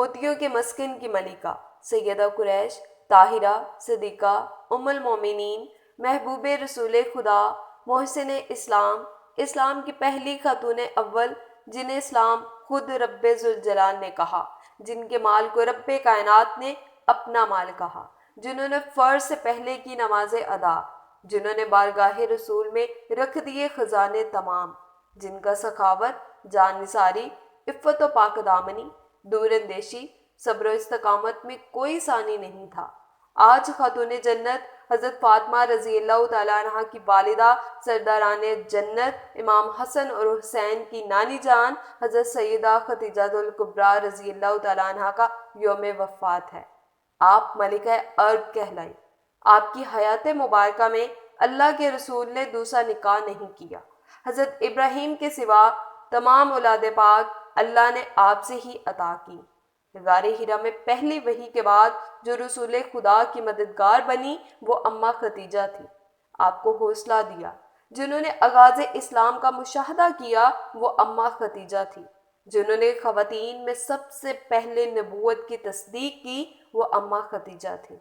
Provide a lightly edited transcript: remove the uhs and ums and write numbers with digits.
موتیوں کے مسکن کی ملکہ، سیدہ قریش، طاہرہ، صدیقہ، ام المومنین، محبوب رسول خدا، محسن اسلام، اسلام کی پہلی خاتون اول جنہیں اسلام خود رب ذوالجلال نے کہا، جن کے مال کو رب کائنات نے اپنا مال کہا، جنہوں نے فرض سے پہلے کی نماز ادا، جنہوں نے بارگاہ رسول میں رکھ دیے خزانے تمام، جن کا سخاوت، جان نثاری، عفت و پاک دامنی، دور اندیشی، صبر و استقامت میں کوئی ثانی نہیں تھا۔ آج خاتون جنت حضرت فاطمہ رضی اللہ تعالیٰ عنہ کی والدہ سرداران جنت امام حسن اور حسین کی نانی جان حضرت سیدہ خدیجہ الکبریٰ رضی اللہ تعالیٰ عنہ کا یوم وفات ہے۔ آپ ملکہ ارب کہلائیں۔ آپ کی حیات مبارکہ میں اللہ کے رسول نے دوسرا نکاح نہیں کیا۔ حضرت ابراہیم کے سوا تمام اولاد پاک اللہ نے آپ سے ہی عطا کی۔ غار حرا میں پہلی وحی کے بعد جو رسول خدا کی مددگار بنی وہ اماں خدیجہ تھی۔ آپ کو حوصلہ دیا۔ جنہوں نے آغاز اسلام کا مشاہدہ کیا وہ اماں خدیجہ تھی۔ جنہوں نے خواتین میں سب سے پہلے نبوت کی تصدیق کی وہ اماں خدیجہ تھی۔